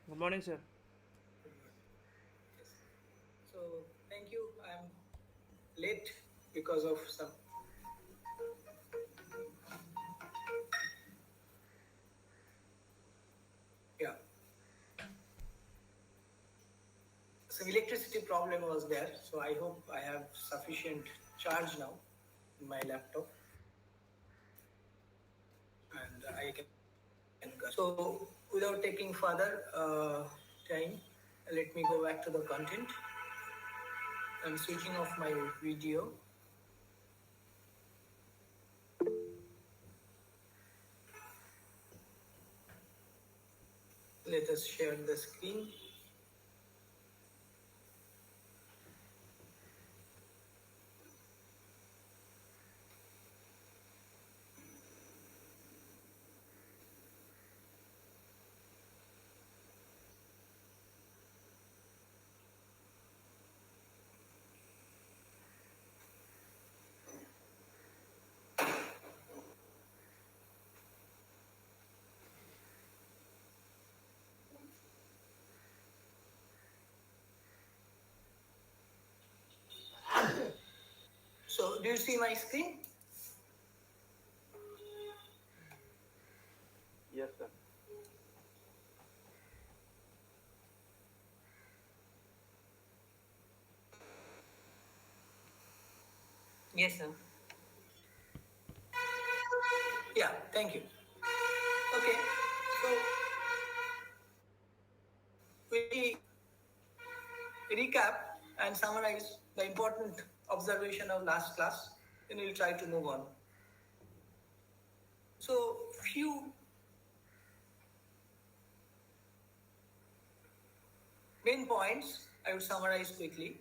Good morning, sir. Good morning. Yes. So thank you. I'm late because of some. Yeah. Some electricity problem was there. So I hope I have sufficient charge now in my laptop and I can. So without taking further time, let me go back to the content. I'm switching off my video. Let us share the screen. So do you see my screen? Yes, sir. Yes, sir. Yeah, thank you. Okay, so we recap and summarize the important observation of last class, then we'll try to move on. So, few main points I will summarize quickly.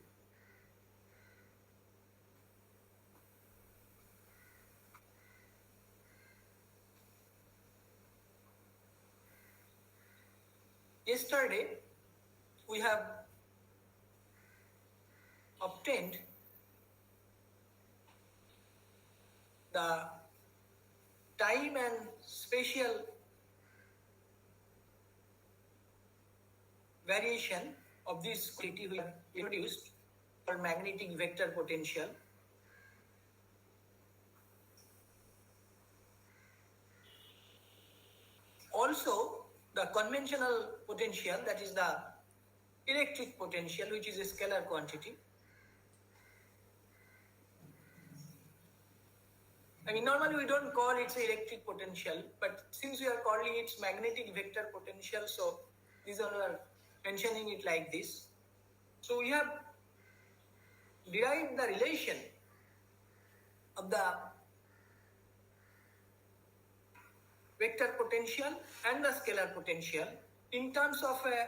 Yesterday, we have obtained the time and spatial variation of this quantity we have introduced for magnetic vector potential. Also, the conventional potential, that is the electric potential, which is a scalar quantity. I mean, normally we don't call it electric potential, but since we are calling it magnetic vector potential, so these are mentioning it like this. So we have derived the relation of the vector potential and the scalar potential in terms of a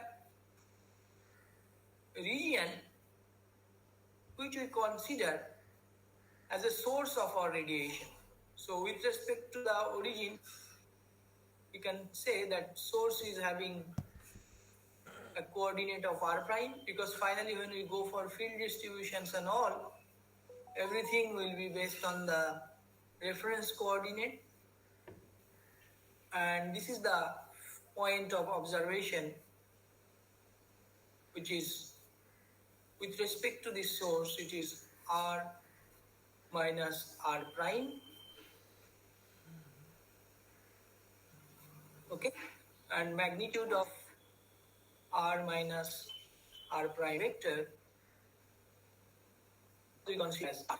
region which we consider as a source of our radiation. So with respect to the origin, we can say that source is having a coordinate of r prime, because finally when we go for field distributions and all, everything will be based on the reference coordinate, and this is the point of observation, which is with respect to this source, which is r minus r prime. Okay, and magnitude of r minus r prime vector we consider as r.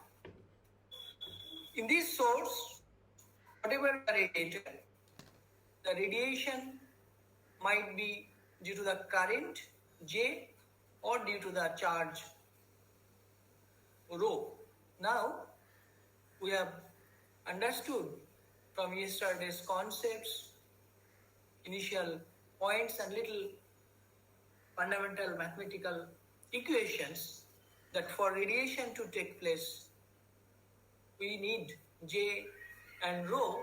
In this source, whatever radiated, the radiation might be due to the current J or due to the charge rho. Now we have understood from yesterday's concepts, initial points and little fundamental mathematical equations that for radiation to take place, we need J and rho,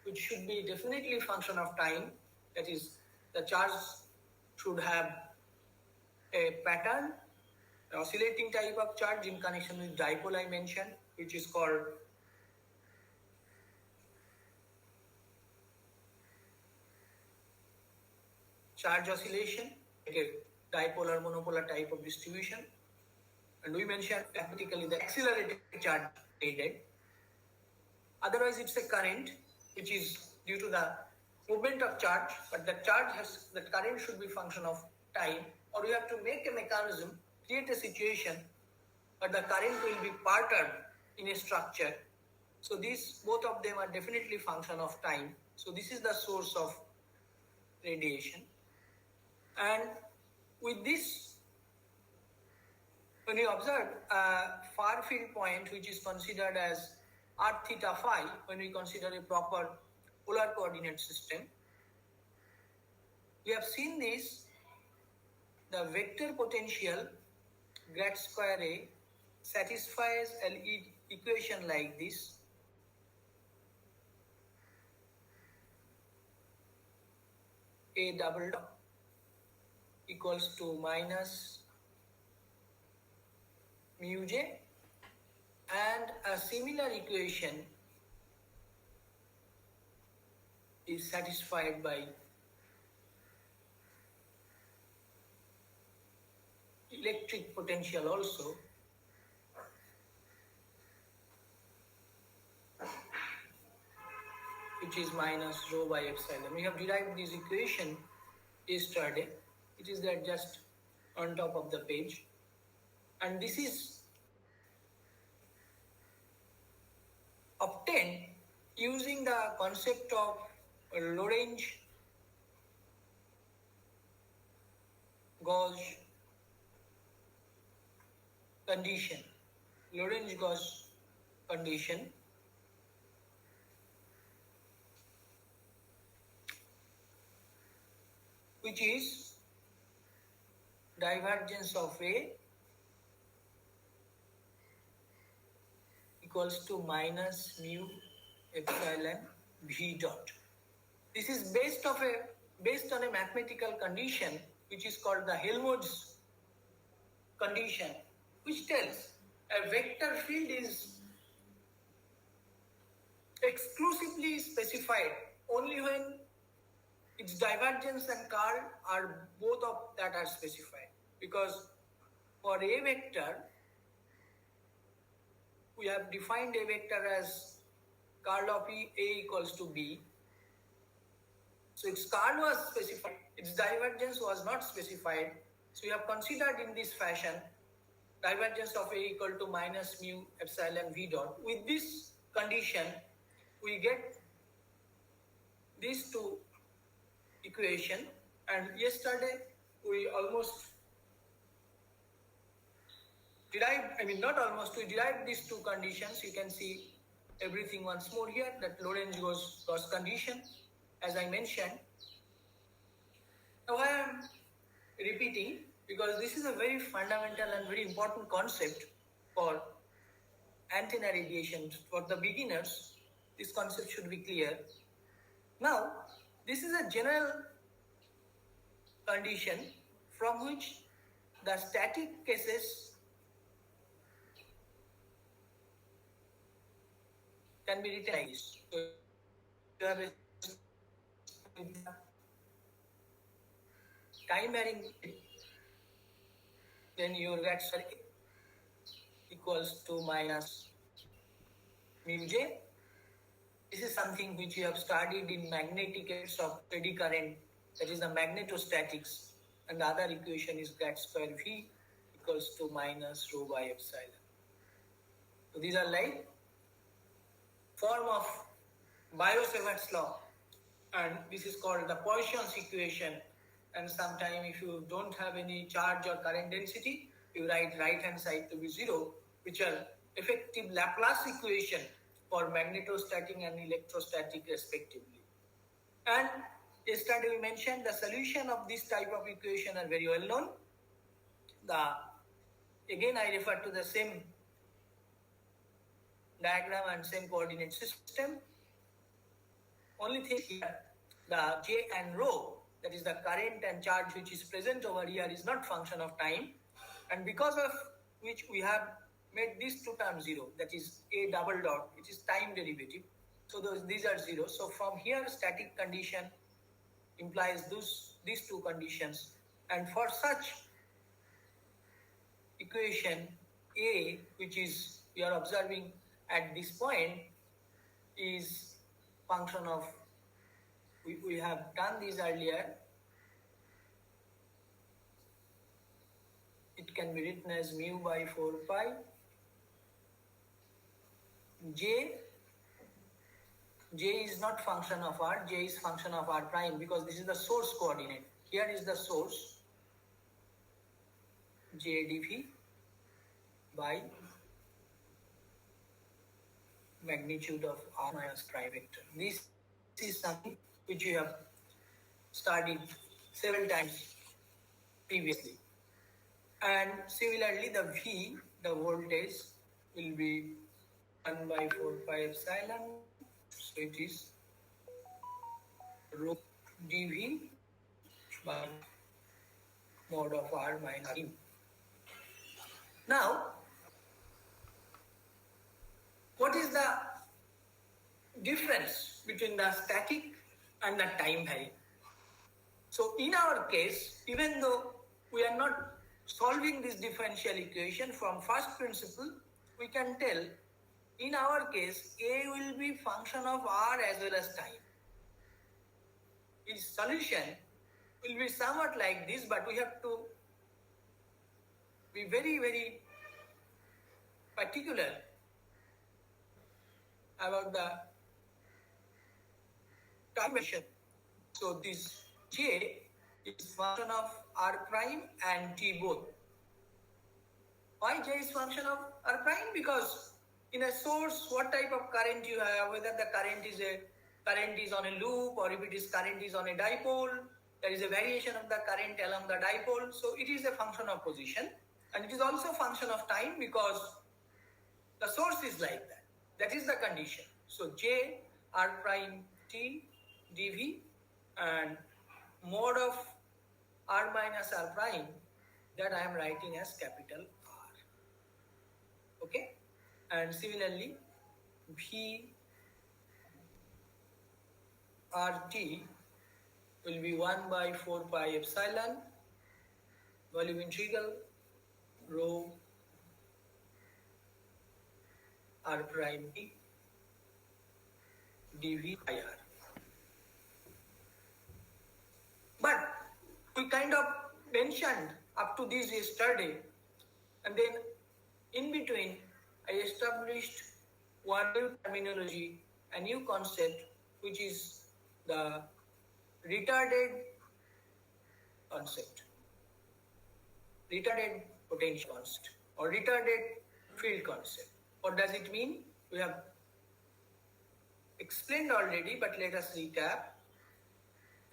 which should be definitely function of time. That is, the charge should have a pattern, oscillating type of charge in connection with dipole I mentioned, which is called charge oscillation. a dipolar, monopolar type of distribution. And we mentioned practically the accelerated charge needed. Otherwise, it's a current which is due to the movement of charge, but the current should be function of time, or you have to make a mechanism, create a situation, but the current will be parted in a structure. So these both of them are definitely function of time. So this is the source of radiation. And with this, when you observe a far field point which is considered as r theta phi, when we consider a proper polar coordinate system, we have seen this, the vector potential grad square A satisfies an equation like this. A double dot equals to minus mu j, and a similar equation is satisfied by electric potential also, which is minus rho by epsilon. We have derived this equation yesterday. It is there just on top of the page. And this is obtained using the concept of Lorentz-Gauss condition. Lorentz-Gauss condition, which is divergence of A equals to minus mu epsilon v dot. This is based on a mathematical condition which is called the Helmholtz condition, which tells a vector field is exclusively specified only when its divergence and curl are both of that are specified. Because for a vector, we have defined a vector as curl of A equals to B. So its curl was specified, its divergence was not specified. So we have considered in this fashion divergence of A equal to minus mu epsilon v dot. With this condition, we get these two equation, and yesterday we almost derived, we derived these two conditions. You can see everything once more here, that Lorentz-Gauss condition, as I mentioned. Now I am repeating because this is a very fundamental and very important concept for antenna radiation. For the beginners, this concept should be clear. Now, this is a general condition from which the static cases can be written like this. So, you have a time varying, then your grad circuit equals to minus mu j. This is something which you have studied in magnetic effects of eddy current, that is the magnetostatics, and the other equation is grad square V equals to minus rho by epsilon. So these are like form of Biot-Savart's law, and this is called the Poisson's equation. And sometime if you don't have any charge or current density, you write right hand side to be zero, which are effective Laplace equation for magnetostatic and electrostatic respectively. And yesterday we mentioned the solution of this type of equation are very well known. Again I refer to the same diagram and same coordinate system. Only thing here, the J and rho, that is the current and charge which is present over here, is not function of time, and because of which we have made these two terms zero, that is A double dot, which is time derivative. So these are zero. So from here static condition implies these two conditions, And for such equation A, which is we are observing at this point, is function of, we have done this earlier. It can be written as mu by 4 pi. J is not function of r, J is function of r prime, because this is the source coordinate. Here is the source, J dV by magnitude of r minus pi vector. This is something which you have studied several times previously. And similarly, the V, the voltage, will be 1 by 4 pi epsilon. So it is rho dV by mod of r minus r. Now, what is the difference between the static and the time varying? So in our case, even though we are not solving this differential equation from first principle, we can tell in our case A will be function of r as well as time. Its solution will be somewhat like this, but we have to be very, very particular about the time measure. So this J is function of r prime and t both. Why J is function of r prime? Because in a source, what type of current you have, whether the current is on a loop, or if it is current is on a dipole, there is a variation of the current along the dipole. So it is a function of position, and it is also a function of time because the source is like that. That is the condition. So J r prime t dV and mod of r minus r prime, that I am writing as capital R. Okay? And similarly, V RT will be 1 by 4 pi epsilon volume integral rho r prime t dV by r. But we kind of mentioned up to this yesterday, and then in between I established one new terminology, a new concept, which is the retarded concept, retarded potential concept, or retarded field concept. What does it mean? We have explained already, but let us recap.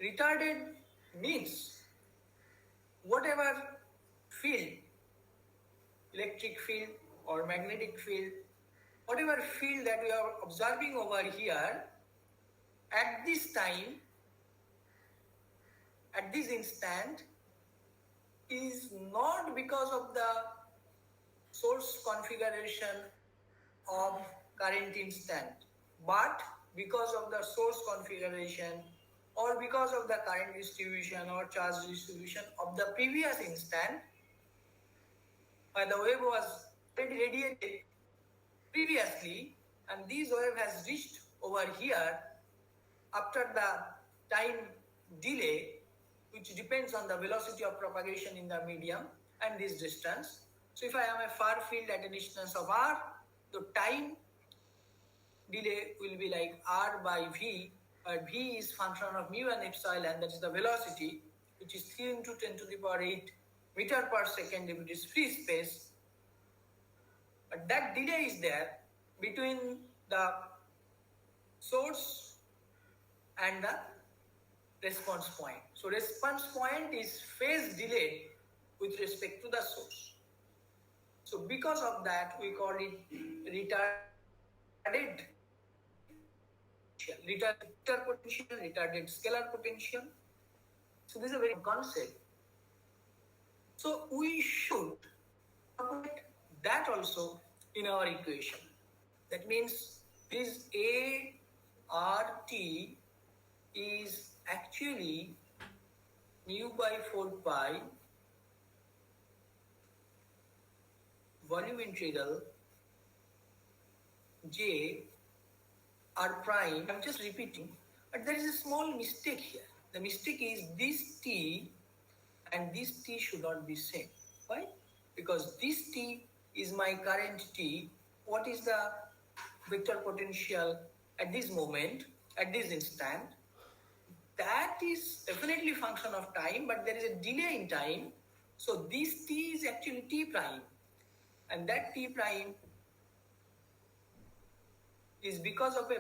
Retarded means whatever field, electric field or magnetic field, whatever field that we are observing over here, at this time, at this instant, is not because of the source configuration of current instant, but because of the source configuration or because of the current distribution or charge distribution of the previous instant, where the wave was radiated previously, and this wave has reached over here after the time delay, which depends on the velocity of propagation in the medium and this distance. So if I am a far field at a distance of r, the time delay will be like r by v, where v is function of mu and epsilon, that is the velocity, which is 3 into 10 to the power 8 meter per second if it is free space. But that delay is there between the source and the response point. So response point is phase delay with respect to the source. So because of that, we call it retarded potential, retarded scalar potential. So this is a very concept. So we should put that also in our equation. That means this ART is actually mu by 4 pi volume integral j r prime. I'm just repeating, but there is a small mistake here. The mistake is this t and this t should not be same. Why? Because this t is my current t. What is the vector potential at this moment, at this instant? That is definitely function of time, but there is a delay in time. So this t is actually t prime, and that t prime is because of a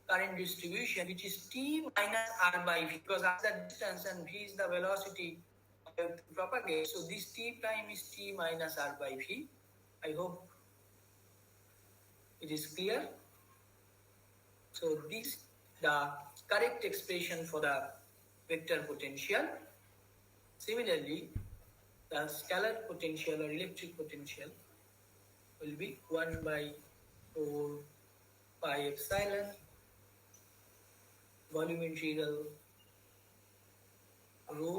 current distribution, which is t minus r by v, because r is the distance and v is the velocity to propagate. So this t prime is t minus r by v. I hope it is clear. So this is the correct expression for the vector potential. Similarly, the scalar potential or electric potential will be 1 by 4 pi epsilon volume integral rho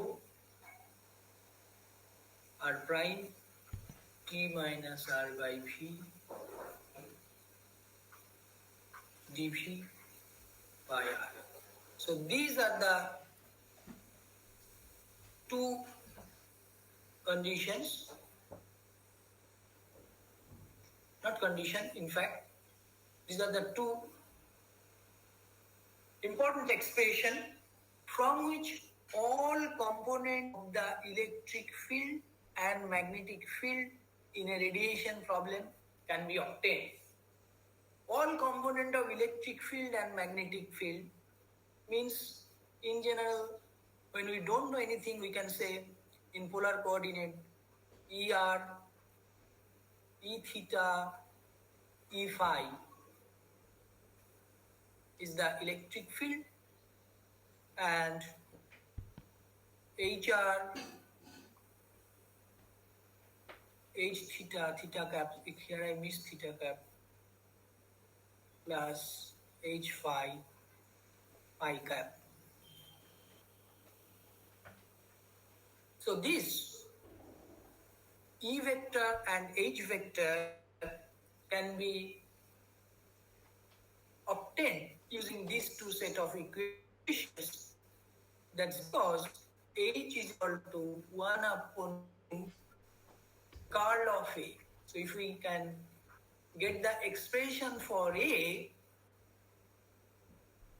r prime t minus r by v dv by r. So these are the two conditions, not condition, in fact, these are the two important expression from which all components of the electric field and magnetic field in a radiation problem can be obtained. All component of electric field and magnetic field means, in general, when we don't know anything, we can say in polar coordinate ER, E theta, E phi is the electric field, and HR, H theta, theta cap, here I miss theta cap, plus H phi, pi cap. So this E vector and H vector can be obtained using these two set of equations. That's because H is equal to 1 upon curl of A. So if we can get the expression for A,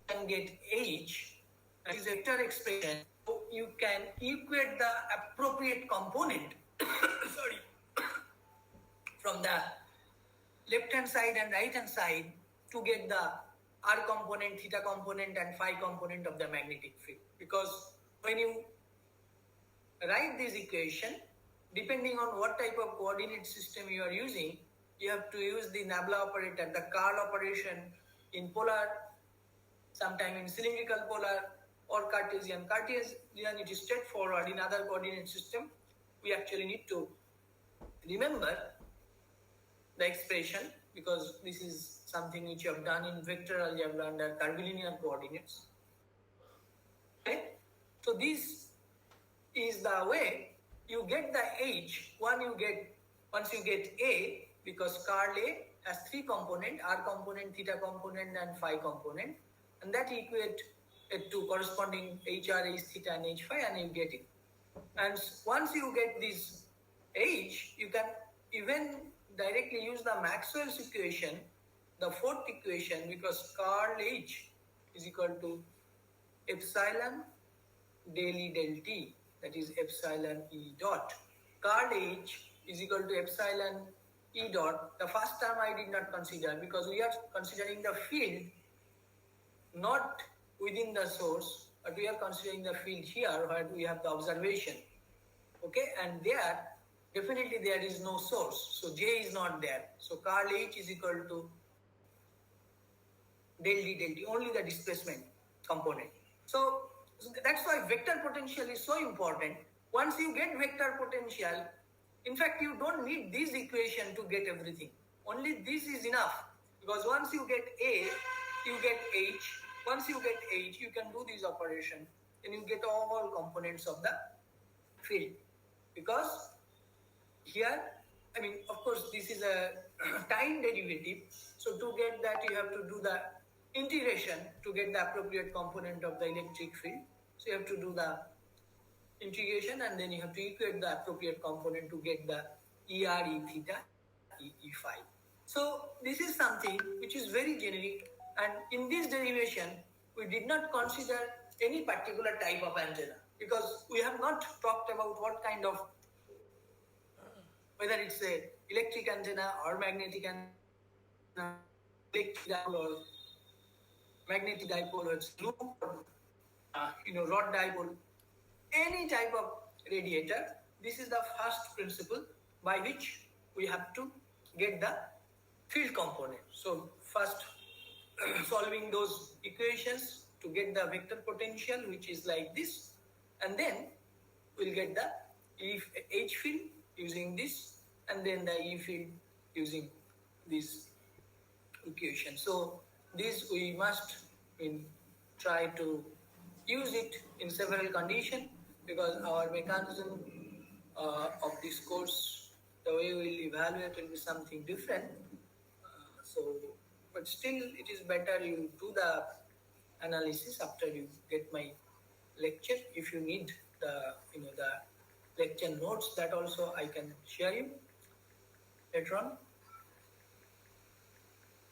can get H, that is vector expression. So you can equate the appropriate component sorry, from the left hand side and right hand side to get the r component, theta component and phi component of the magnetic field. Because when you write this equation, depending on what type of coordinate system you are using, you have to use the nabla operator, the curl operation in polar, sometime in cylindrical polar or Cartesian. Cartesian, it is straightforward. In other coordinate system, we actually need to remember the expression, because this is something which you have done in vector algebra under curvilinear coordinates. Okay? So this is the way you get the H. Once you get A, because curl A has three components, R component, theta component and phi component, and that equate it to corresponding HR, H theta and H phi, and you get it. And once you get this H, you can even directly use the Maxwell's equation, the fourth equation, because curl H is equal to epsilon del E del T, that is epsilon E dot. Curl H is equal to epsilon E dot. The first term I did not consider because we are considering the field not within the source, but we are considering the field here where we have the observation. Okay, and there definitely there is no source, so J is not there. So curl H is equal to del D del T, only the displacement component. So that's why vector potential is so important. Once you get vector potential, in fact, you don't need this equation to get everything. Only this is enough, because once you get A, you get H. Once you get H, you can do this operation then you get all components of the field. Because here, I mean, of course, this is a time derivative. So to get that, you have to do the integration to get the appropriate component of the electric field. So you have to do the integration, and then you have to equate the appropriate component to get the ER, E theta, E phi. So this is something which is very generic, and in this derivation, we did not consider any particular type of antenna because we have not talked about what kind of, whether it's a electric antenna or magnetic antenna, electric dipole or magnetic dipole, or it's loop or rod dipole, any type of radiator. This is the first principle by which we have to get the field component. So first solving those equations to get the vector potential, which is like this, and then we'll get the H field using this, and then the E field using this equation. So this we must try to use it in several conditions, because our mechanism of this course, the way we'll evaluate will be something different. But still it is better you do the analysis after you get my lecture. If you need the the lecture notes, that also I can share you later on.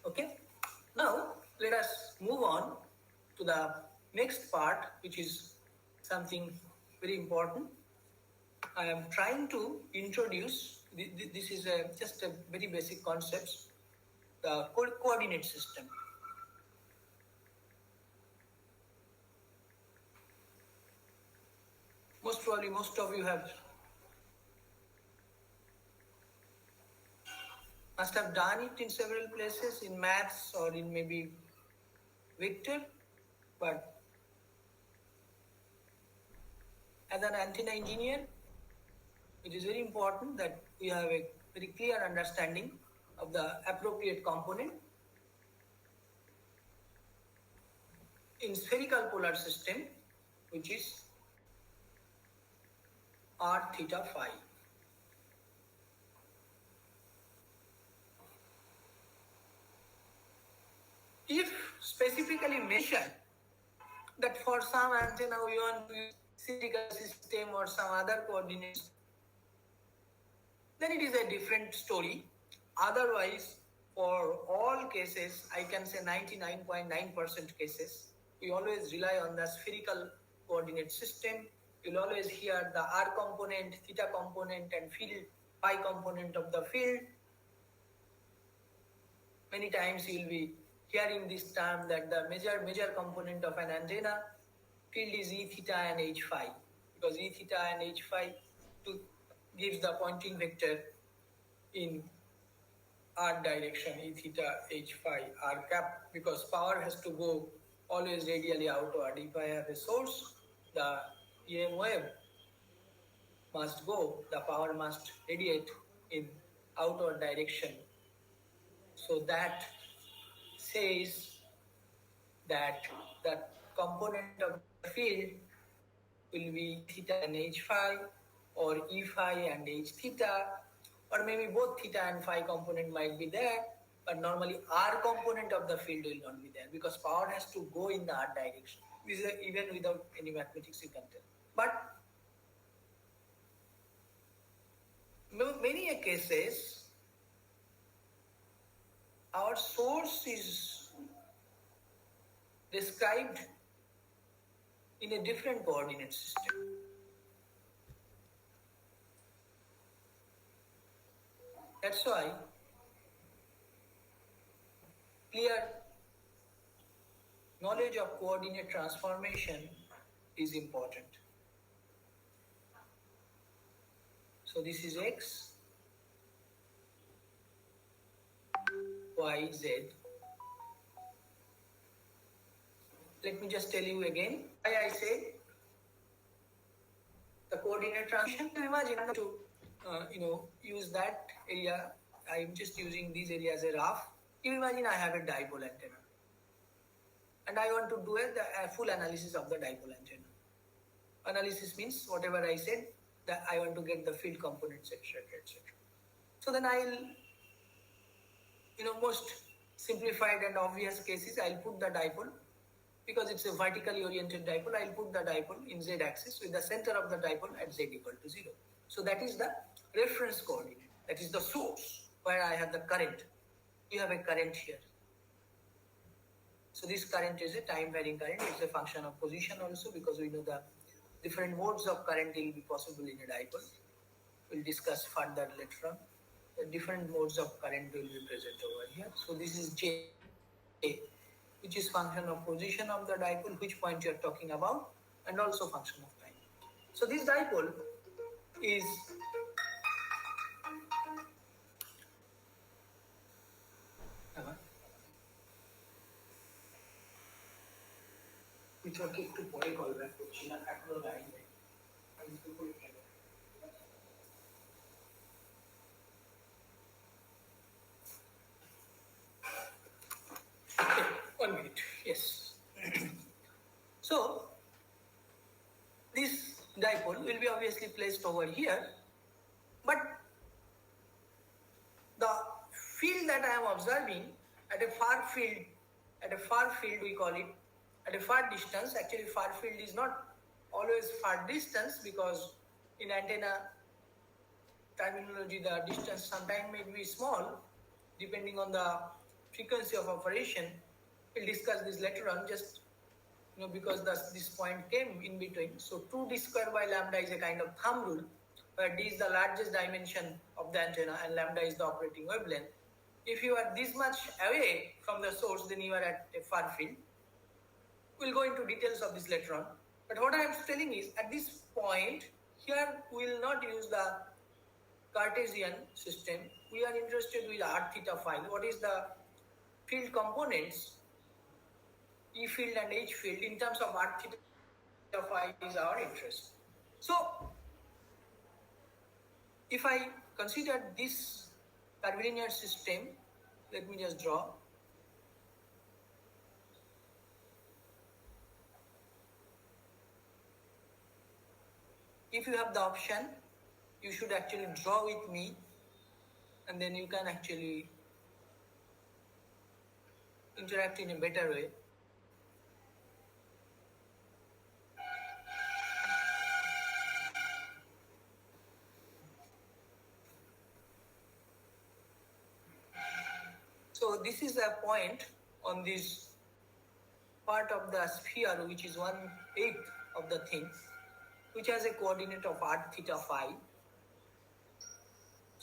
Okay, now let us move on to the next part, which is something very important. I am trying to introduce, this is just a very basic concepts, the coordinate system. Most probably most of you must have done it in several places, in maths or in maybe vector, but as an antenna engineer, it is very important that we have a very clear understanding of the appropriate component. In spherical polar system, which is r theta phi. If specifically mentioned that for some antenna we want to use spherical system or some other coordinates, then it is a different story. Otherwise, for all cases, I can say 99.9% cases, we always rely on the spherical coordinate system. You'll always hear the r component, theta component, and field phi component of the field. Many times you'll be hearing this term that the major component of an antenna field is E theta and H phi, because E theta and H phi gives the pointing vector in r direction, E theta, H phi, r cap, because power has to go always radially outward. If I have a source, the EM wave must go, the power must radiate in outward direction. So that says that the component of the field will be theta and H phi, or E phi and H theta, or maybe both theta and phi component might be there, but normally r component of the field will not be there, because power has to go in the r direction. This is even without any mathematics you can tell. But many cases, our source is described in a different coordinate system. That's why clear knowledge of coordinate transformation is important. So this is x, y, z. Let me just tell you again why I say the coordinate transformation. Imagine to use that area. I'm just using this area as a rough. You imagine I have a dipole antenna, and I want to do a full analysis of the dipole antenna. Analysis means whatever I said, that I want to get the field components, etc., etc. So then I'll, most simplified and obvious cases, I'll put the dipole, because it's a vertically oriented dipole, I'll put the dipole in z axis with the center of the dipole at z equal to 0. So that is the reference coordinate. That is the source where I have the current. You have a current here. So this current is a time varying current. It's a function of position also, because we know the different modes of current will be possible in a dipole. We'll discuss further later on. The different modes of current will be present over here. So this is J, which is function of position of the dipole, which point you are talking about, and also function of time. So this dipole is নেটওয়ার্কে একটু পরে call back করছি না, এখনো line নেই। One minute, yes. So this dipole will be obviously placed over here, but the field that I am observing at a far field we call it, at a far distance. Actually far field is not always far distance, because in antenna terminology the distance sometimes may be small depending on the frequency of operation. We'll discuss this later on, just because this point came in between. So 2d square by lambda is a kind of thumb rule, where d is the largest dimension of the antenna and lambda is the operating wavelength. If you are this much away from the source, then you are at a far field. We'll go into details of this later on. But what I am telling is, at this point, here we will not use the Cartesian system. We are interested with r theta phi. What is the field components, E field and H field, in terms of r theta phi is our interest. So, if I consider this curvilinear system, let me just draw. If you have the option, you should actually draw with me, and then you can actually interact in a better way. So this is a point on this part of the sphere, which is 1/8 of the thing, which has a coordinate of r theta phi.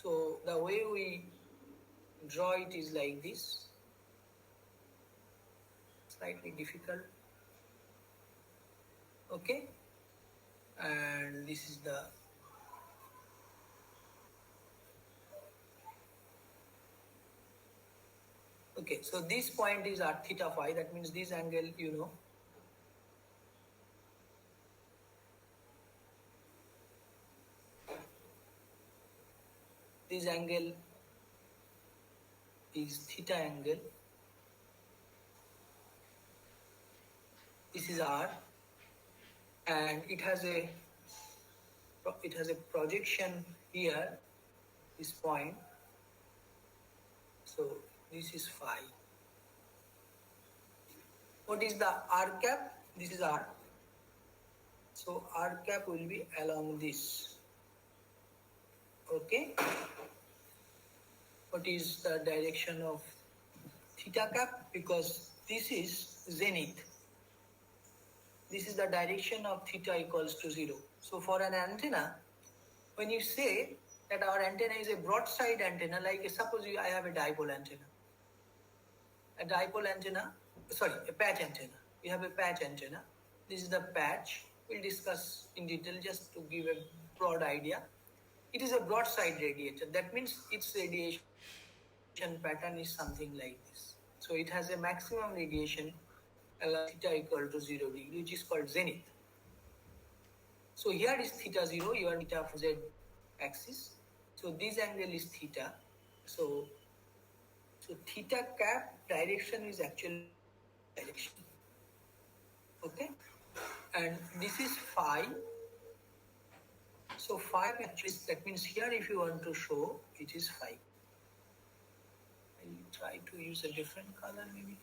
So the way we draw it is like this. Slightly difficult. Okay, and this is the okay. So this point is r theta phi. That means this angle, this angle is theta angle. This is r, and it has a projection here, this point. So this is phi. What is the r cap? This is r. So r cap will be along this. Okay. What is the direction of theta cap? Because this is zenith. This is the direction of theta equals to 0. So for an antenna, when you say that our antenna is a broadside antenna, like suppose I have a dipole antenna. A patch antenna. We have a patch antenna. This is the patch. We'll discuss in detail just to give a broad idea. It is a broadside radiator. That means its radiation pattern is something like this. So it has a maximum radiation theta equal to 0 degree, which is called zenith. So here is theta 0, you are theta of z axis. So this angle is theta. So theta cap direction is actually direction. Okay, and this is phi. So phi actually, that means here if you want to show, it is phi. I'll try to use a different color maybe.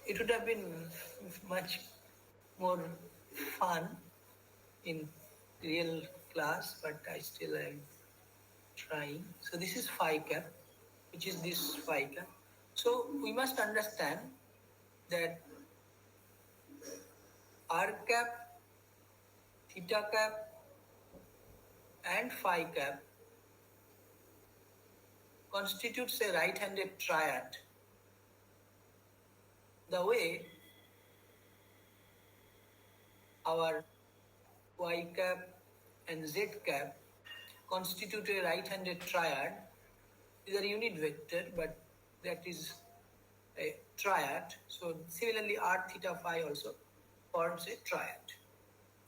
It would have been much more fun in real class, but I still am trying. So this is phi cap, which is this phi cap. So we must understand that r cap, theta cap, and phi cap constitutes a right-handed triad. The way our y cap and z cap constitute a right-handed triad is a unit vector, but that is a triad. So similarly, r theta phi also forms a triad.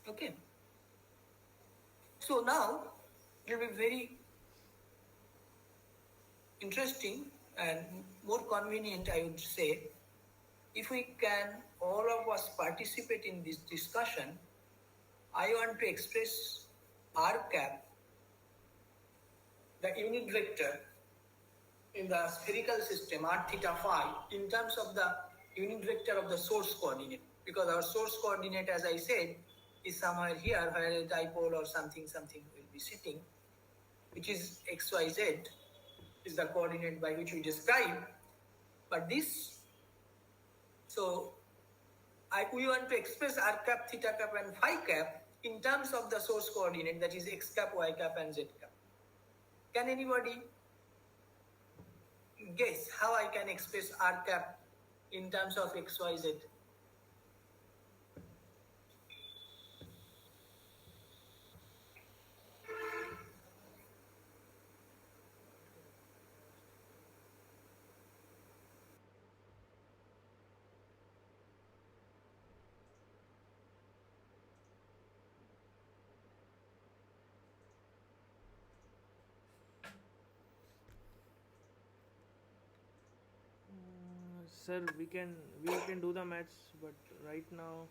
Okay. So now it will be very interesting and more convenient, I would say, if we can all of us participate in this discussion. I want to express r cap, the unit vector in the spherical system r theta phi, in terms of the unit vector of the source coordinate, because our source coordinate, as I said, is somewhere here where a dipole or something will be sitting, which is xyz is the coordinate by which we describe. But this, so we want to express r cap, theta cap and phi cap in terms of the source coordinate, that is x cap, y cap and z cap. Can anybody guess how I can express r cap in terms of x, y, z? Sir, we can do the maths, but right now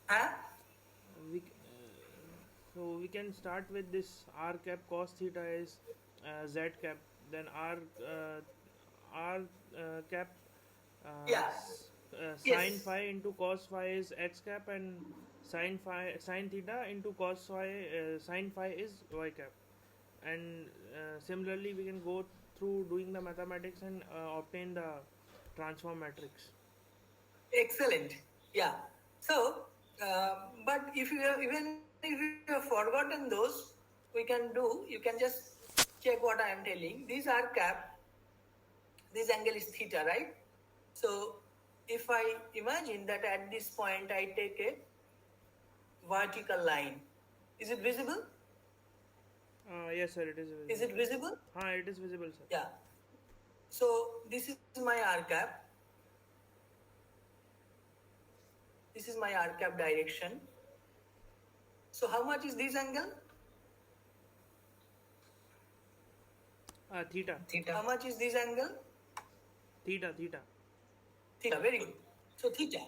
Huh? we can start with this r cap cos theta is z cap, then r cap Yeah. sin Yes. phi into cos phi is x cap, and sin theta into cos phi sin phi is y cap, and similarly we can go through doing the mathematics and obtain the transform matrix. Excellent. Yeah. So, but if you have, even if you have forgotten those, we can do. You can just check what I am telling. These are cap. This angle is theta, right? So, if I imagine that at this point I take a vertical line, is it visible? Yes, sir, it is visible. Is it visible? It is visible, sir. Yeah. So this is my r cap. This is my r cap direction. So how much is this angle? Theta. How much is this angle? Theta. Theta. Very good. So theta.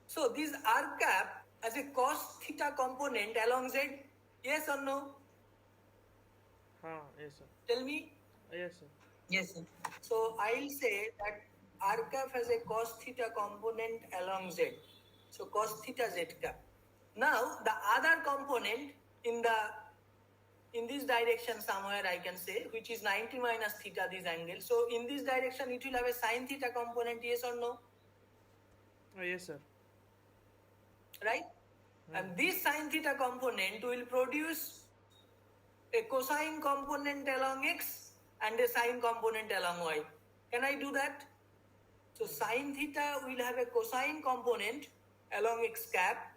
So this r cap has a cos theta component along z. Yes or no? Yes, sir. Tell me. Yes, sir. Yes, sir. So I'll say that r cap has a cos theta component along z. So cos theta z cap. Now the other component in this direction somewhere I can say, which is 90 minus theta, this angle. So in this direction it will have a sin theta component, yes or no? Yes, sir. Right? And this sin theta component will produce a cosine component along x and a sine component along y. Can I do that? So sin theta will have a cosine component along x cap,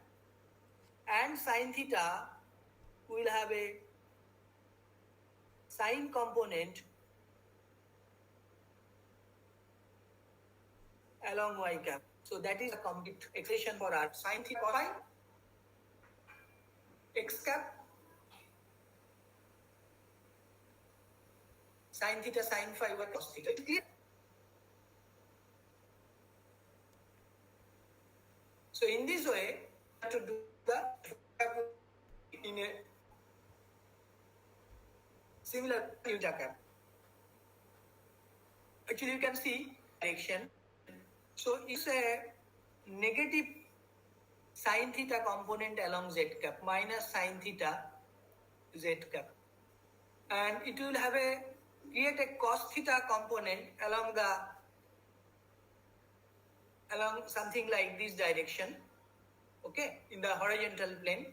and sin theta will have a sine component along y cap. So that is a complete expression for our sin theta cosine x cap, sin theta sin phi y cos theta. So in this way, to do the in a similar delta cap. Actually, you can see direction. So it's a negative sine theta component along z cap minus sine theta z cap, and it will have create a cos theta component along something like this direction, okay, in the horizontal plane,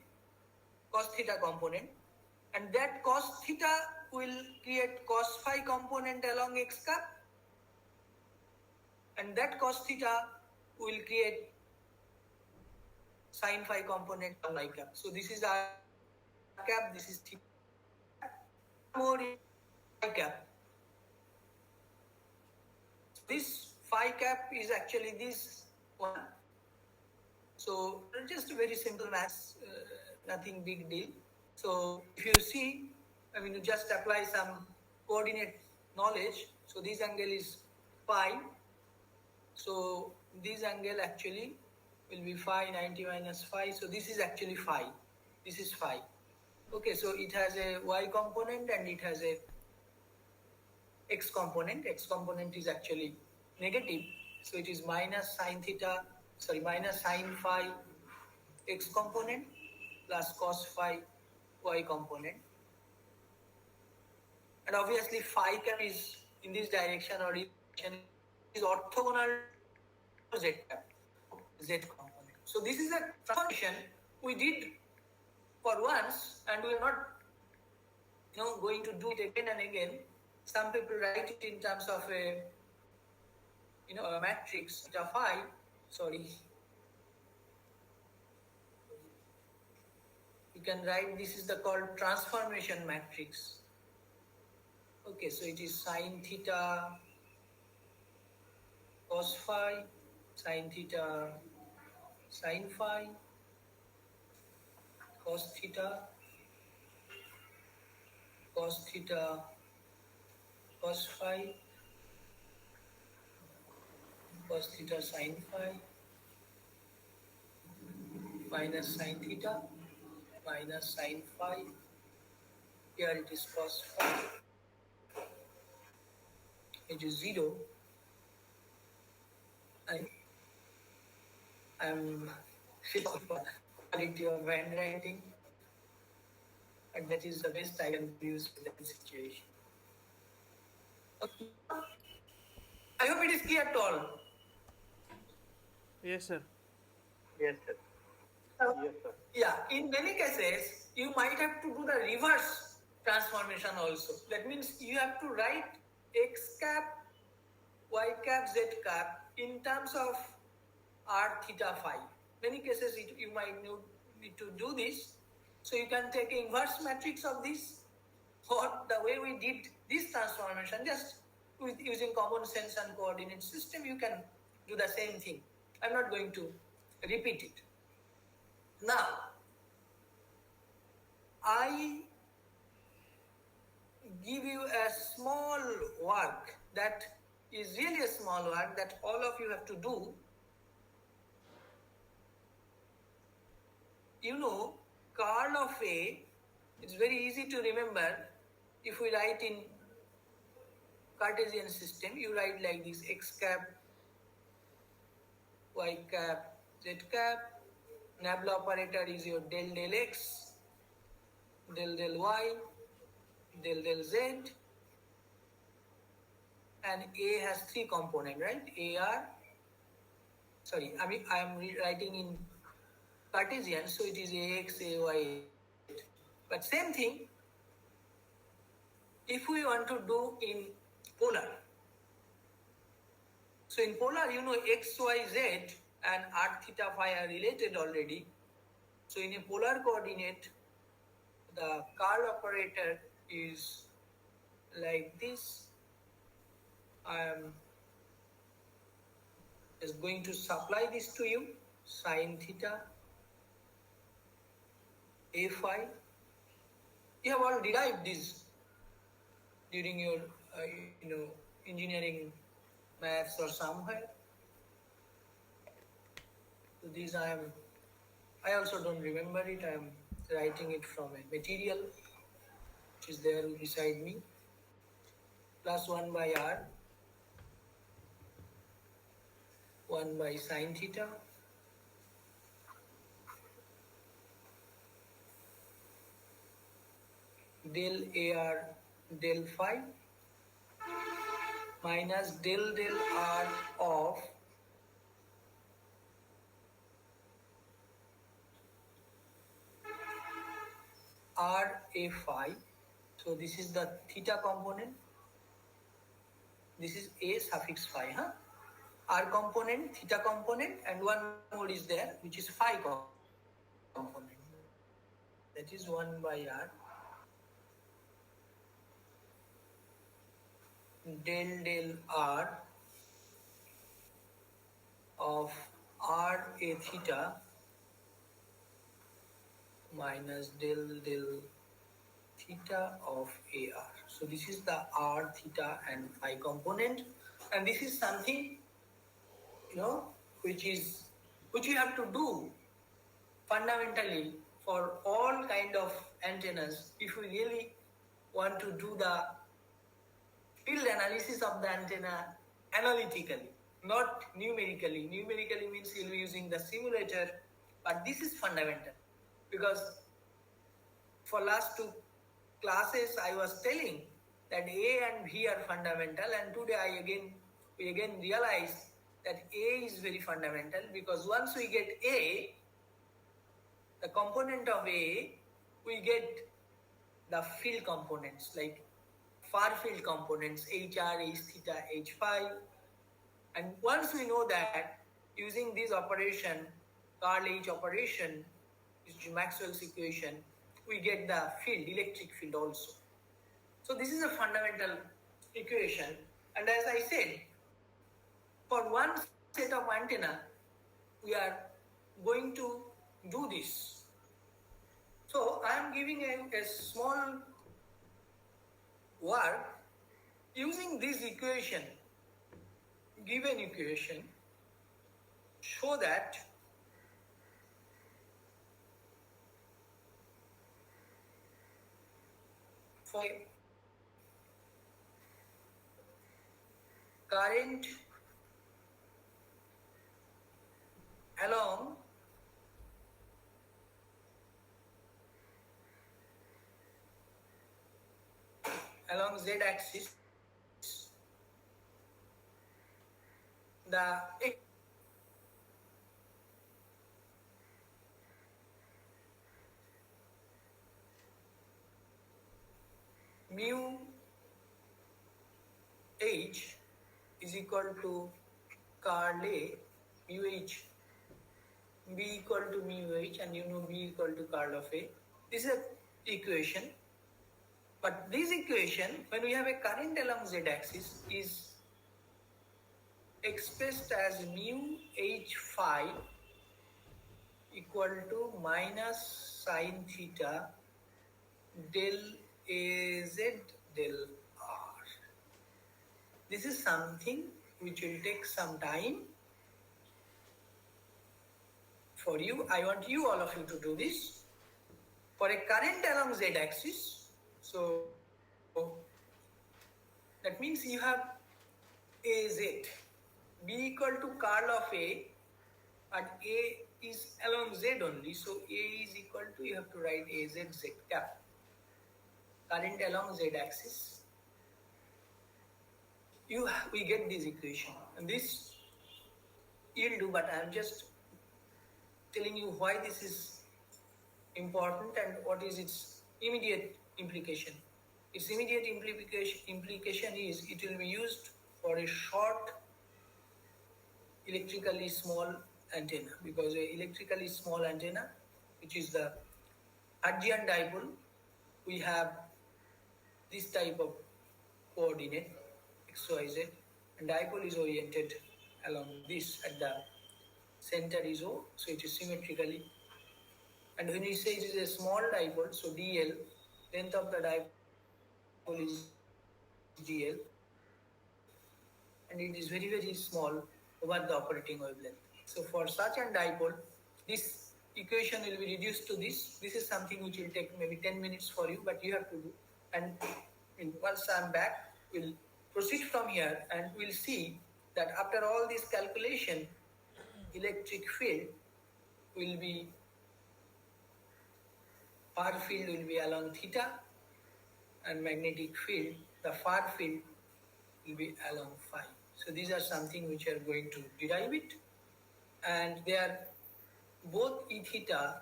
cos theta component, and that cos theta will create cos phi component along x cap, and that cos theta will create sin phi component along y cap. So this is r cap, this is theta. More phi cap. This phi cap is actually this one. So just very simple maths, nothing big deal. So if you see, I mean, you just apply some coordinate knowledge. So this angle is phi. So this angle actually will be phi 90 minus phi. So this is actually phi. This is phi. Okay, so it has a y component and it has a x component. X component is actually negative. So it is minus sine theta, minus sine phi x component plus cos phi y component. And obviously phi cap is in this direction or is orthogonal to z cap, z component. So this is a transformation we did for once, and we are not going to do it again and again. Some people write it in terms of a matrix theta phi. Sorry, you can write this is the called transformation matrix. Okay, so it is sine theta cos phi, sine theta sine phi, cos theta cos phi, cos theta sine phi, minus sine theta minus sine phi. Here it is cos phi. It is 0. I'm for quality of handwriting, and that is the best I can use in that situation. Okay. I hope it is clear to all. Yes, sir. Yes, sir. Yes, sir. Yeah, in many cases, you might have to do the reverse transformation also. That means you have to write x cap, y cap, z cap in terms of r theta phi. Many cases you might need to do this. So you can take an inverse matrix of this, or the way we did this transformation, just with using common sense and coordinate system, you can do the same thing. I'm not going to repeat it. Now, I give you a small work that is really a small work that all of you have to do. Curl of A, it's very easy to remember. If we write in Cartesian system, you write like this: x cap, y cap, z cap. Nabla operator is your del del x, del del y, del del z, and A has 3 components, right? I am writing in Cartesian, so it is ax, ay. But same thing, if we want to do in polar. So in polar, x, y, z and r theta phi are related already. So in a polar coordinate, the curl operator is like this. I am just going to supply this to you: sine theta a phi. You have all derived this during your you know, engineering maths or somewhere. So these I also don't remember it. I am writing it from a material which is there beside me. Plus 1 by r, 1 by sine theta, del ar del phi minus del r of r a phi. So this is the theta component. This is a suffix phi, huh? R component, theta component, and one more is there, which is phi component. That is 1 by r del r of r a theta minus del theta of ar. So this is the r, theta, and phi component, and this is something which we have to do fundamentally for all kind of antennas if we really want to do the field analysis of the antenna analytically, not numerically. Numerically means you'll be using the simulator, but this is fundamental because for last two classes I was telling that A and B are fundamental, and today we again realize that A is very fundamental because once we get A, the component of A, we get the field components like far field components HR, H theta, H phi, and once we know that, using this operation, Carl H operation, which is Maxwell's equation, we get the field, electric field also. So this is a fundamental equation, and as I said, for one set of antenna, we are going to do this. So I am giving a small work using this equation, given equation, show that for current along z-axis, the mu h is equal to Carl A, mu h, b equal to mu h, and b equal to Carl of A. This is an equation. But this equation, when we have a current along z-axis, is expressed as mu h phi equal to minus sine theta del az del r. This is something which will take some time for you. I want all of you to do this. For a current along z-axis, so that means you have AZ, B equal to Carl of A, but A is along Z only, so A is equal to, you have to write AZ Z cap, current along Z axis. We get this equation, and this you'll do, but I am just telling you why this is important and what is its immediate implication. Its immediate implication is it will be used for a short electrically small antenna, because a electrically small antenna, which is the Hertzian dipole, we have this type of coordinate XYZ, and dipole is oriented along this at the center is O, so it is symmetrically. And when we say it is a small dipole, so DL, length of the dipole is DL, and it is very, very small over the operating wavelength. So for such a dipole, this equation will be reduced to this. This is something which will take maybe 10 minutes for you, but you have to do. And once I'm back, we'll proceed from here and we'll see that after all this calculation, electric field will be, far field will be along theta, and magnetic field, the far field will be along phi. So these are something which are going to derive it, and they are both E theta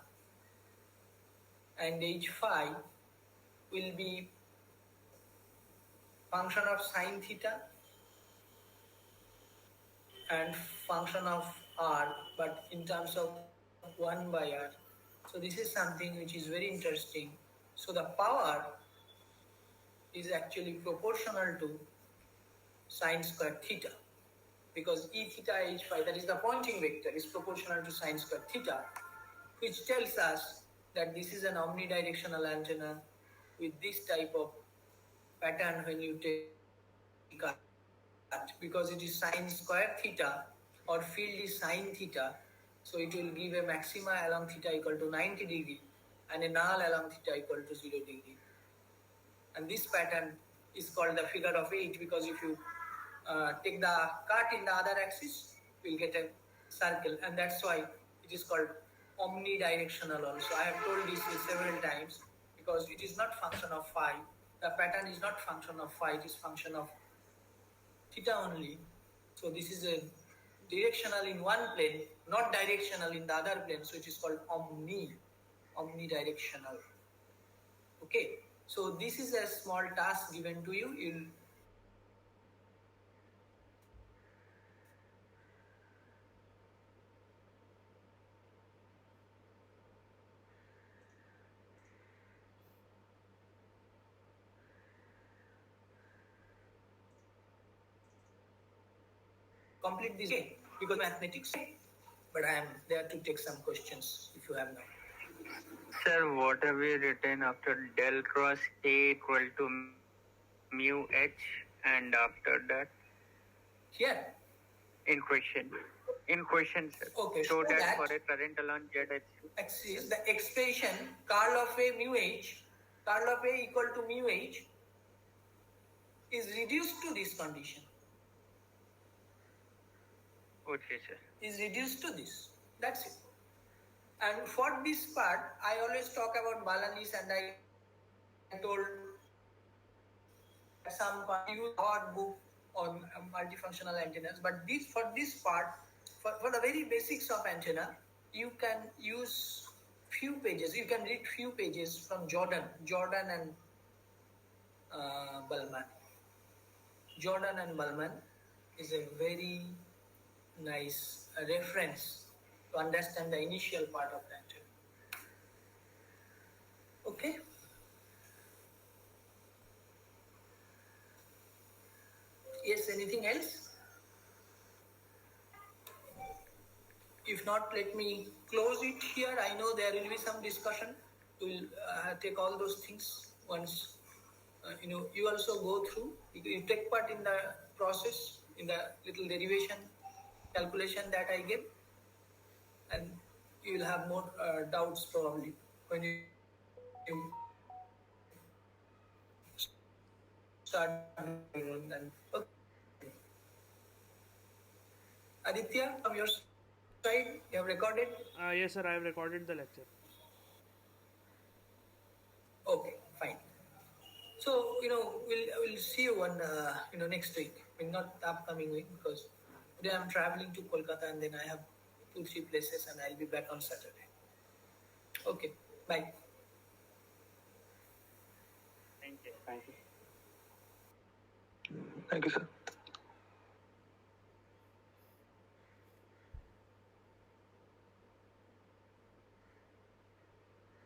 and H phi will be function of sine theta and function of r, but in terms of 1 by r. So this is something which is very interesting. So the power is actually proportional to sine square theta, because E theta H phi, that is the Poynting vector, is proportional to sine square theta, which tells us that this is an omnidirectional antenna with this type of pattern when you take cut, because it is sine square theta or field is sine theta, so it will give a maxima along theta equal to 90 degree and a null along theta equal to 0 degree. And this pattern is called the figure of 8, because if you take the cut in the other axis, we'll get a circle, and that's why it is called omnidirectional also. I have told this several times, because it is not function of phi. The pattern is not function of phi, it is function of theta only. So this is a directional in one plane, not directional in the other plane, so it is called omnidirectional. Okay, so this is a small task given to you. You'll complete this game because mathematics, but I am there to take some questions if you have now. Sir, what have we written after del cross A equal to mu H, and after that Here, in question, sir. okay, Show so that that for a current along ZH. axis, the expression curl of A mu H, curl of A equal to mu H is reduced to this condition. Okay, sir. Is reduced to this. That's it. And for this part, I always talk about Balanis, and I told some use our book on multifunctional antennas. But this, for this part, for the very basics of antenna, you can use few pages. You can read few pages from Jordan and Balman. Jordan and Balman is a very nice reference to understand the initial part of the antenna. Okay. Yes, anything else? If not, let me close it here. I know there will be some discussion. We'll take all those things once. You also go through. You take part in the process, in the little derivation calculation that I gave, and you will have more doubts probably when you start. And okay. Aditya, from your side, you have recorded? Yes, sir, I have recorded the lecture. Okay, fine. So, we'll see you on, next week. I mean, not the upcoming week, because today I'm traveling to Kolkata and then I have 2-3 places and I'll be back on Saturday. Okay, bye. Thank you. Thank you, sir.